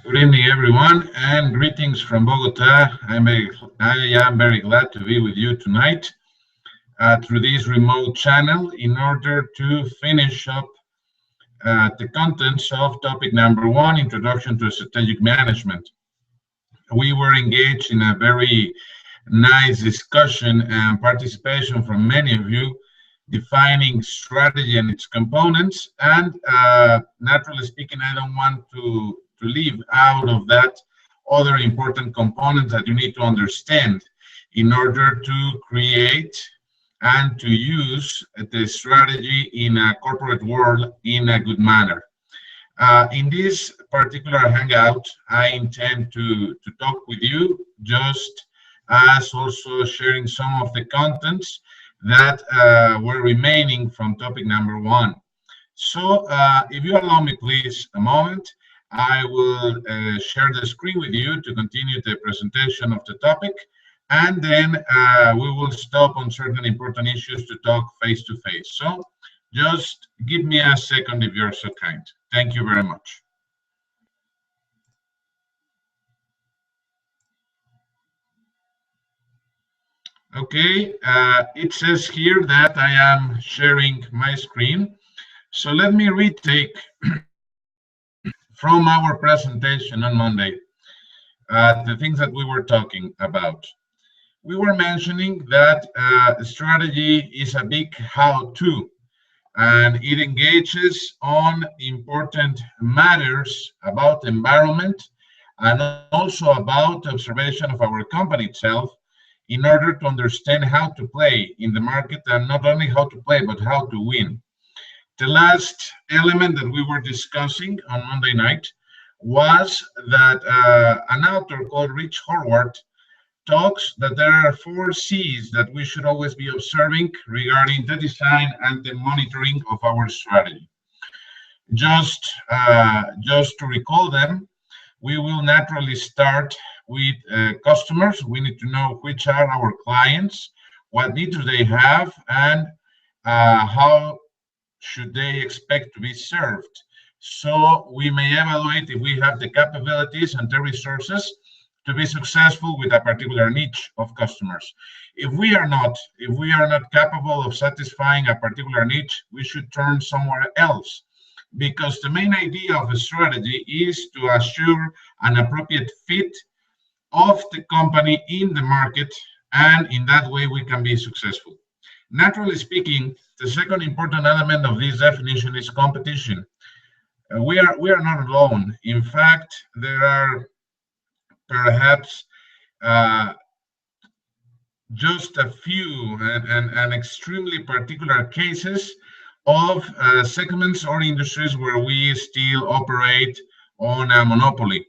Good evening, everyone, and greetings from Bogota. I am very glad to be with you tonight through this remote channel in order to finish up the contents of topic number one, Introduction to Strategic Management. We were engaged in a very nice discussion and participation from many of you defining strategy and its components. And naturally speaking, I don't want to leave out of that other important components that you need to understand in order to create and to use the strategy in a corporate world in a good manner. In this particular hangout, I intend to talk with you just as also sharing some of the contents that were remaining from topic number one. So if you allow me, please, a moment, I will share the screen with you to continue the presentation of the topic, and then we will stop on certain important issues to talk face to face. So just give me a second if you're so kind. Thank you very much. Okay, it says here that I am sharing my screen. So let me retake from our presentation on Monday, the things that we were talking about. We were mentioning that strategy is a big how-to, and it engages on important matters about environment and also about observation of our company itself in order to understand how to play in the market, and not only how to play, but how to win. The last element that we were discussing on Monday night was that an author called Rich Horwath talks that there are 4 C's that we should always be observing regarding the design and the monitoring of our strategy. Just to recall them, we will naturally start with customers. We need to know which are our clients, what needs do they have, and how should they expect to be served. So we may evaluate if we have the capabilities and the resources to be successful with a particular niche of customers. If we are not capable of satisfying a particular niche, we should turn somewhere else, because the main idea of a strategy is to assure an appropriate fit of the company in the market, and in that way we can be successful. Naturally speaking, the second important element of this definition is competition. We are not alone. In fact, there are perhaps uh, just a few and extremely particular cases of segments or industries where we still operate on a monopoly.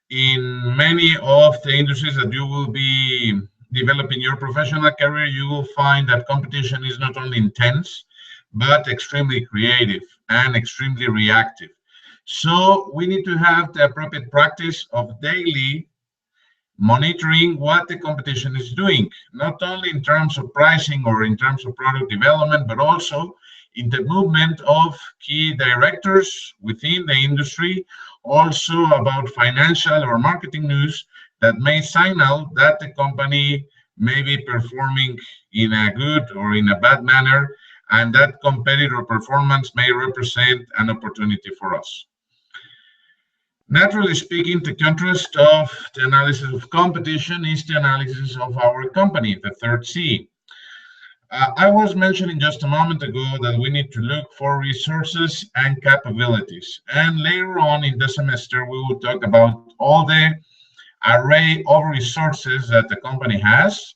In many of the industries that you will be developing your professional career, you will find that competition is not only intense, but extremely creative and extremely reactive. So we need to have the appropriate practice of daily monitoring what the competition is doing, not only in terms of pricing or in terms of product development, but also in the movement of key directors within the industry, also about financial or marketing news that may signal that the company may be performing in a good or in a bad manner, and that competitor performance may represent an opportunity for us. Naturally speaking, the contrast of the analysis of competition is the analysis of our company, the third C. I was mentioning just a moment ago that we need to look for resources and capabilities. And later on in the semester, we will talk about all the array of resources that the company has,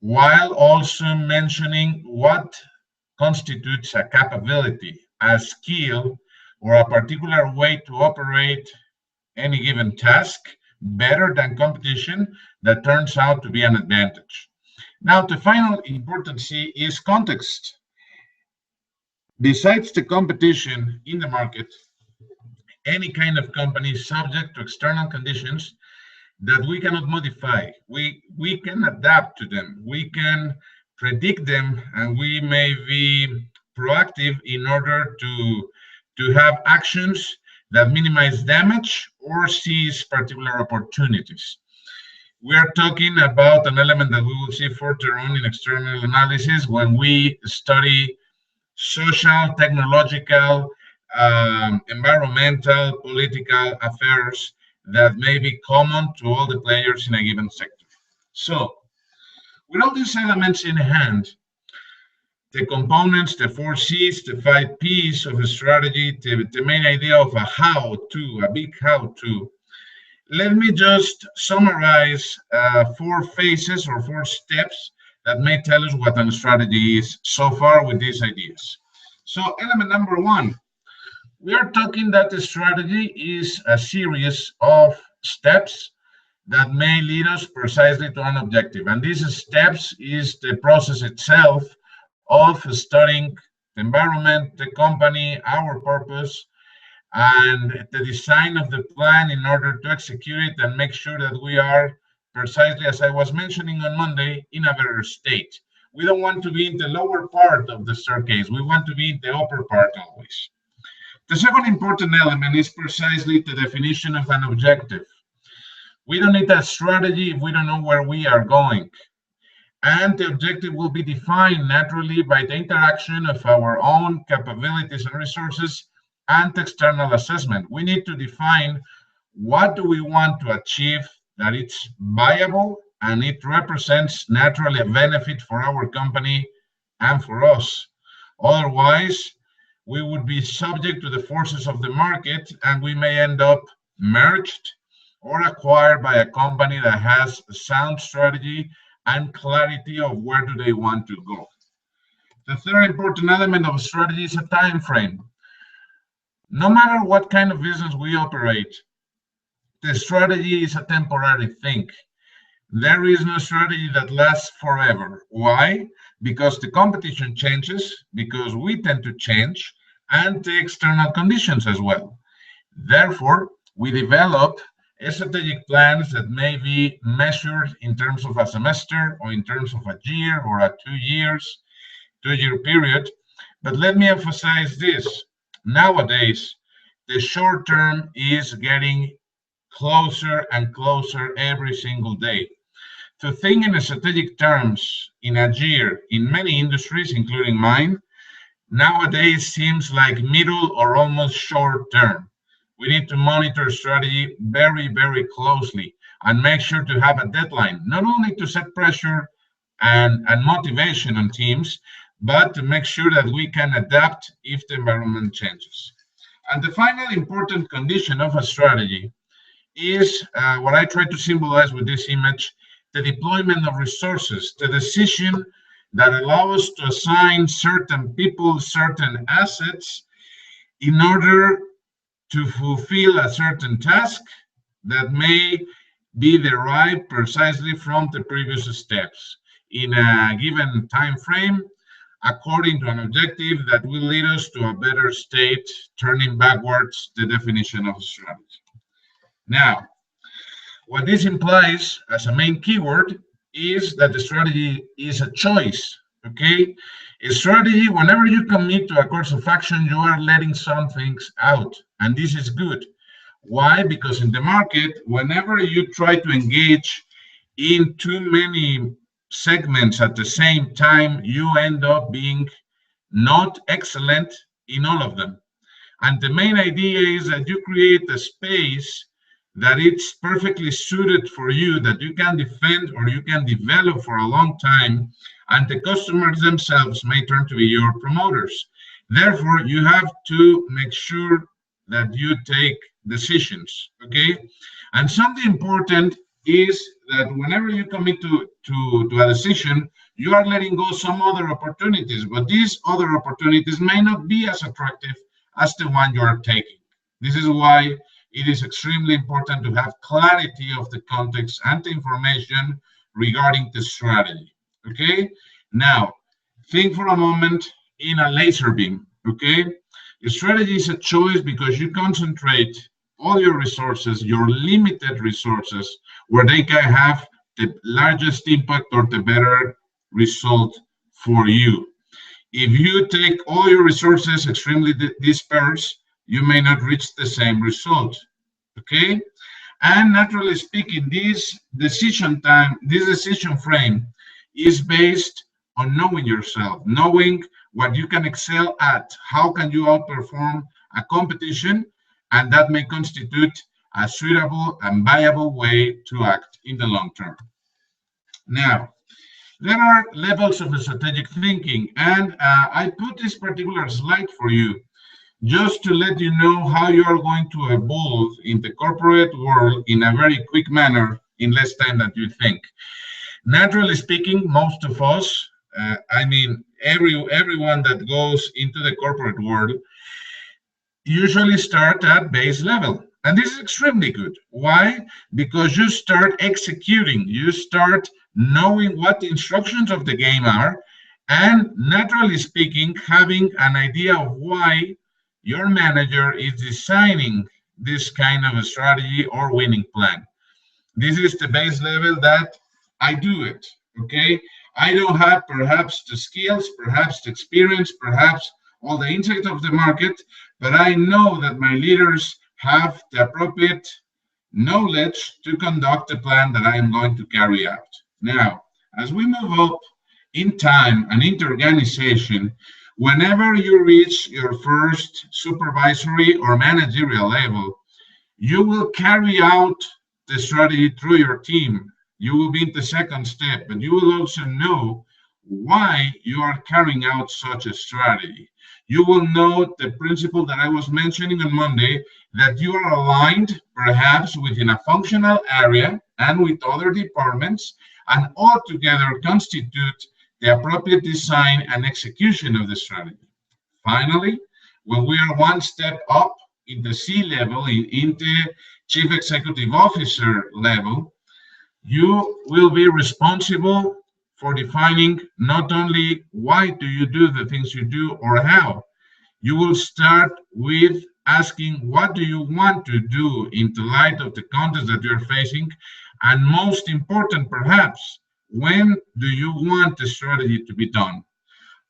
while also mentioning what constitutes a capability, a skill, or a particular way to operate any given task better than competition that turns out to be an advantage. Now, the final important C is context. Besides the competition in the market, any kind of company is subject to external conditions that we cannot modify. We can adapt to them. We can predict them, and we may be proactive in order to have actions that minimize damage or seize particular opportunities. We are talking about an element that we will see further on in external analysis when we study social, technological, environmental, political affairs that may be common to all the players in a given sector. So, with all these elements in hand, the components, the four C's, the five P's of a strategy, the main idea of a how to, a big how to. Let me just summarize four phases or four steps that may tell us what a strategy is so far with these ideas. So element number one, we are talking that the strategy is a series of steps that may lead us precisely to an objective. And these steps is the process itself of studying the environment, the company, our purpose, and the design of the plan in order to execute it and make sure that we are precisely, as I was mentioning on Monday, in a better state. We don't want to be in the lower part of the staircase. We want to be in the upper part always. The second important element is precisely the definition of an objective. We don't need a strategy if we don't know where we are going. And the objective will be defined naturally by the interaction of our own capabilities and resources and external assessment. We need to define what do we want to achieve that it's viable and it represents naturally a benefit for our company and for us. Otherwise, we would be subject to the forces of the market and we may end up merged or acquired by a company that has a sound strategy and clarity of where do they want to go. The third important element of strategy is a time frame. No matter what kind of business we operate, the strategy is a temporary thing. There is no strategy that lasts forever. Why? Because the competition changes, because we tend to change, and the external conditions as well. Therefore, we develop strategic plans that may be measured in terms of a semester or in terms of a year or a 2 year period. But let me emphasize this. Nowadays, the short term is getting closer and closer every single day. To think in strategic terms in a year in many industries, including mine, nowadays seems like middle or almost short term. We need to monitor strategy very, very closely and make sure to have a deadline, not only to set pressure and motivation on teams, but to make sure that we can adapt if the environment changes. And the final important condition of a strategy is what I try to symbolize with this image, the deployment of resources, the decision that allows us to assign certain people, certain assets in order to fulfill a certain task that may be derived precisely from the previous steps in a given time frame according to an objective that will lead us to a better state, turning backwards the definition of strategy. Now, what this implies as a main keyword is that the strategy is a choice, okay? A strategy, whenever you commit to a course of action, you are letting some things out, and this is good. Why? Because in the market, whenever you try to engage in too many segments at the same time, you end up being not excellent in all of them. And the main idea is that you create a space that it's perfectly suited for you, that you can defend or you can develop for a long time, and the customers themselves may turn to be your promoters. Therefore, you have to make sure that you take decisions, okay? And something important is that whenever you commit to a decision, you are letting go some other opportunities, but these other opportunities may not be as attractive as the one you are taking. This is why it is extremely important to have clarity of the context and the information regarding the strategy, okay? Now, think for a moment in a laser beam, okay? The strategy is a choice because you concentrate all your resources, your limited resources, where they can have the largest impact or the better result for you. If you take all your resources extremely dispersed, you may not reach the same result. Okay? And naturally speaking, this decision frame is based on knowing yourself, knowing what you can excel at, how can you outperform a competition, and that may constitute a suitable and viable way to act in the long term. Now, there are levels of strategic thinking, and I put this particular slide for you just to let you know how you are going to evolve in the corporate world in a very quick manner in less time than you think. Naturally speaking, most of us, I mean, everyone that goes into the corporate world usually start at base level. And this is extremely good. Why? Because you start executing, you start knowing what the instructions of the game are, and naturally speaking, having an idea of why your manager is designing this kind of a strategy or winning plan. This is the base level that I do it, okay? I don't have perhaps the skills, perhaps the experience, perhaps all the insight of the market, but I know that my leaders have the appropriate knowledge to conduct the plan that I am going to carry out. Now, as we move up in time and into organization, whenever you reach your first supervisory or managerial level, you will carry out the strategy through your team. You will be in the second step, but you will also know why you are carrying out such a strategy. You will know the principle that I was mentioning on Monday, that you are aligned perhaps within a functional area and with other departments, and all together constitute the appropriate design and execution of the strategy. Finally, when we are one step up in the C level, in the Chief Executive Officer level, you will be responsible for defining not only why do you do the things you do or how. You will start with asking what do you want to do in the light of the context that you're facing, and most important perhaps, when do you want the strategy to be done?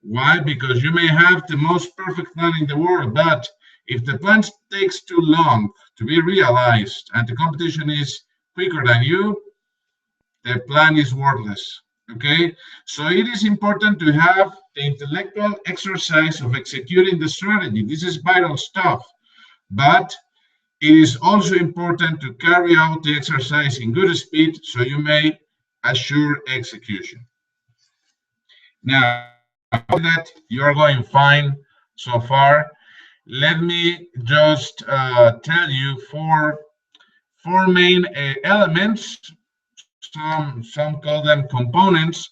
Why? Because you may have the most perfect plan in the world, but if the plan takes too long to be realized and the competition is quicker than you, the plan is worthless. Okay, so it is important to have the intellectual exercise of executing the strategy. This is vital stuff, but it is also important to carry out the exercise in good speed so you may assure execution. Now, that you are going fine so far, let me just tell you four main elements. Some call them components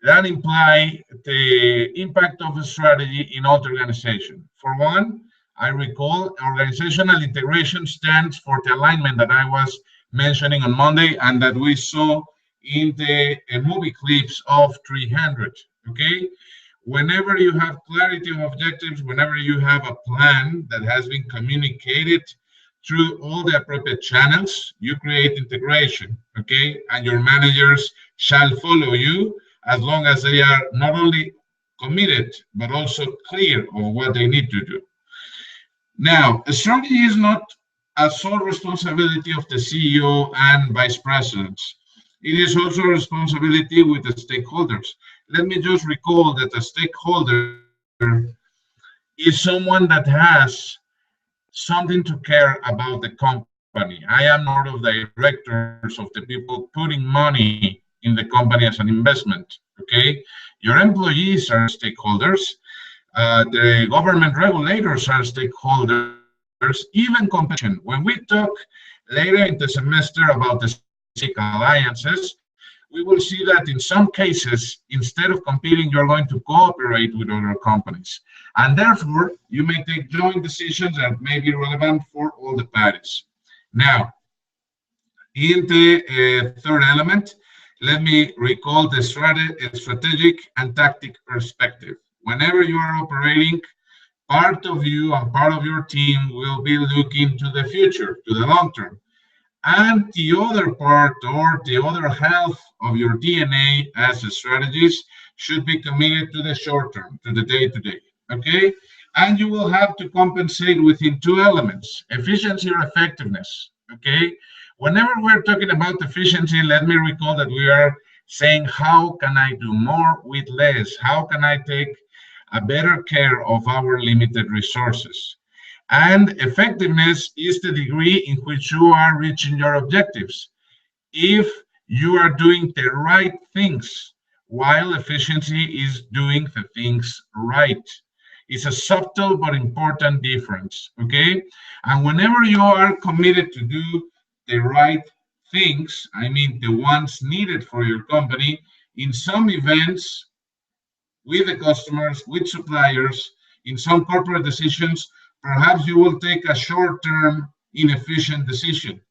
that imply the impact of a strategy in all organization. For one, I recall organizational integration stands for the alignment that I was mentioning on Monday and that we saw in the movie clips of 300. Okay, whenever you have clarity of objectives, whenever you have a plan that has been communicated through all the appropriate channels, you create integration, okay? And your managers shall follow you as long as they are not only committed, but also clear of what they need to do. Now, a strategy is not a sole responsibility of the CEO and vice presidents. It is also a responsibility with the stakeholders. Let me just recall that a stakeholder is someone that has something to care about the company. I am not of the directors of the people putting money in the company as an investment. Okay, your employees are stakeholders. The government regulators are stakeholders. Even competition. When we talk later in the semester about the strategic alliances, we will see that in some cases, instead of competing, you're going to cooperate with other companies. And therefore, you may take joint decisions that may be relevant for all the parties. Now, in the third element, let me recall the strategic and tactic perspective. Whenever you are operating, part of you and part of your team will be looking to the future, to the long term. And the other part or the other half of your DNA as a strategist should be committed to the short term, to the day-to-day, okay? And you will have to compensate within two elements, efficiency or effectiveness, okay? Whenever we're talking about efficiency, let me recall that we are saying, how can I do more with less? How can I take a better care of our limited resources? And effectiveness is the degree in which you are reaching your objectives. If you are doing the right things, while efficiency is doing the things right. It's a subtle but important difference, okay? And whenever you are committed to do the right things, I mean the ones needed for your company, in some events, with the customers, with suppliers, in some corporate decisions, perhaps you will take a short-term, inefficient decision.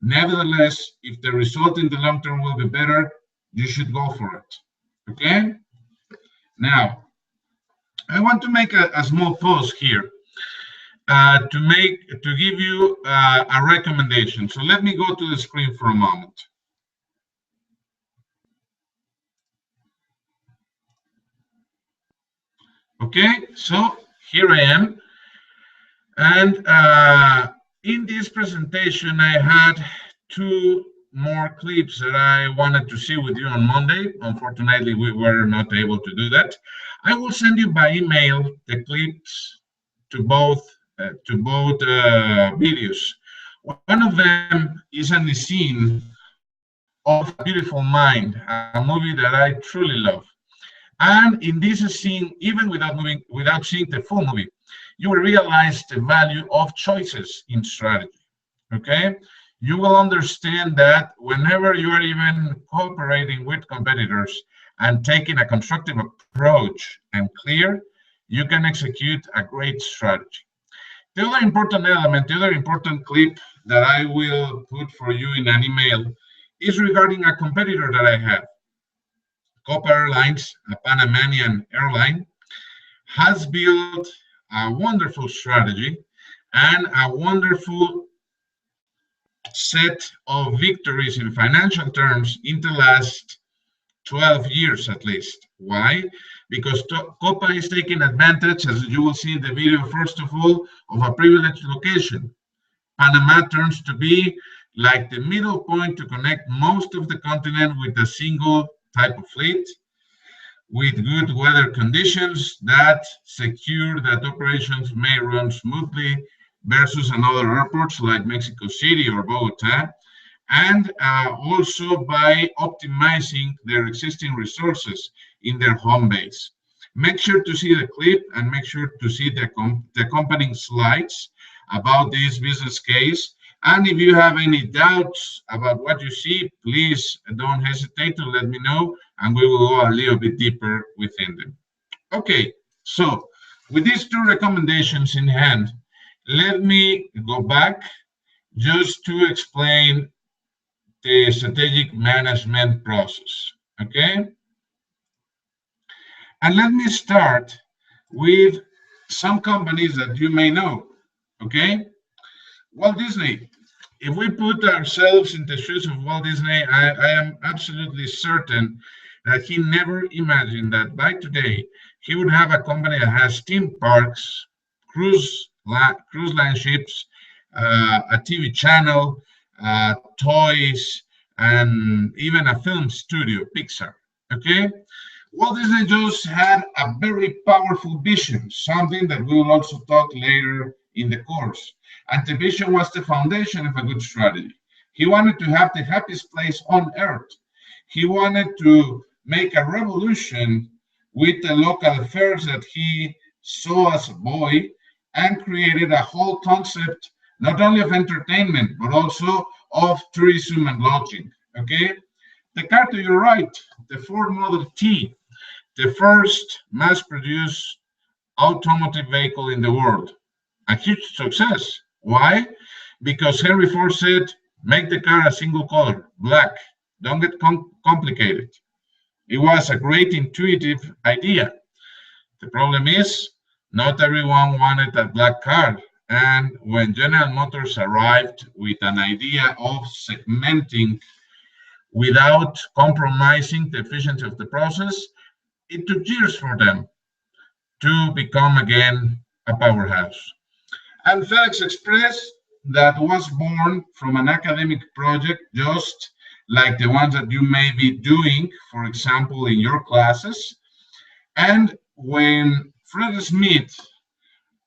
Nevertheless, if the result in the long term will be better, you should go for it. Okay? Now, I want to make a small pause here to give you a recommendation. So let me go to the screen for a moment. Okay, so here I am. And in this presentation, I had two more clips that I wanted to see with you on Monday. Unfortunately, we were not able to do that. I will send you by email the clips to both videos. One of them is a scene of A Beautiful Mind, a movie that I truly love. And in this scene, even without seeing the full movie, you will realize the value of choices in strategy. Okay? You will understand that whenever you are even cooperating with competitors and taking a constructive approach and clear, you can execute a great strategy. The other important element, the other important clip that I will put for you in an email is regarding a competitor that I have. Copa Airlines, a Panamanian airline, has built a wonderful strategy and a wonderful set of victories in financial terms in the last 12 years at least. Why? Because Copa is taking advantage, as you will see in the video, first of all, of a privileged location. Panama turns to be like the middle point to connect most of the continent with a single type of fleet, with good weather conditions that secure that operations may run smoothly versus another airports like Mexico City or Bogota, and also by optimizing their existing resources in their home base. Make sure to see the clip and make sure to see the accompanying slides about this business case. And if you have any doubts about what you see, please don't hesitate to let me know, and we will go a little bit deeper within them. Okay, so with these two recommendations in hand, let me go back just to explain the strategic management process, okay? And let me start with some companies that you may know, okay? Walt Disney. If we put ourselves in the shoes of Walt Disney, I am absolutely certain that he never imagined that by today he would have a company that has theme parks, cruise line ships, a TV channel, toys, and even a film studio, Pixar. Okay? Walt Disney just had a very powerful vision, something that we will also talk later in the course. And the vision was the foundation of a good strategy. He wanted to have the happiest place on earth. He wanted to make a revolution with the local affairs that he saw as a boy and created a whole concept, not only of entertainment, but also of tourism and lodging, okay? The car to your right, the Ford Model T, the first mass-produced automotive vehicle in the world. A huge success. Why? Because Henry Ford said, make the car a single color, black. Don't get complicated. It was a great intuitive idea. The problem is, not everyone wanted a black car. And when General Motors arrived with an idea of segmenting without compromising the efficiency of the process, it took years for them to become again a powerhouse. And FedEx Express, that was born from an academic project, just like the ones that you may be doing, for example, in your classes. And when Fred Smith,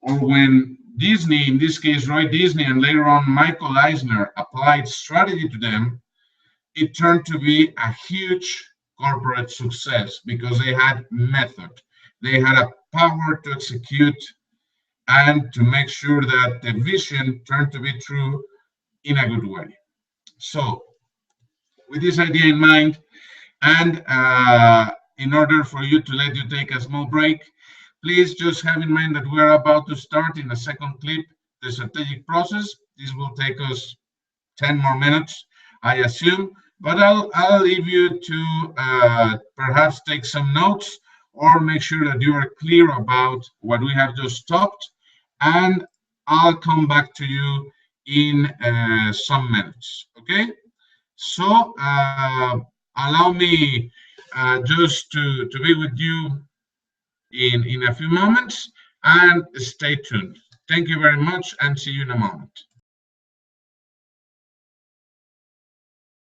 or when Disney, in this case Roy Disney, and later on Michael Eisner applied strategy to them, it turned to be a huge corporate success because they had method. They had a power to execute and to make sure that the vision turned to be true in a good way. So, with this idea in mind, and in order for you to let you take a small break, please just have in mind that we're about to start in a second clip the strategic process. This will take us 10 more minutes, I assume, but I'll leave you to perhaps take some notes or make sure that you are clear about what we have just talked, and I'll come back to you in some minutes, okay? So allow me just to be with you in a few moments, and stay tuned. Thank you very much, and see you in a moment.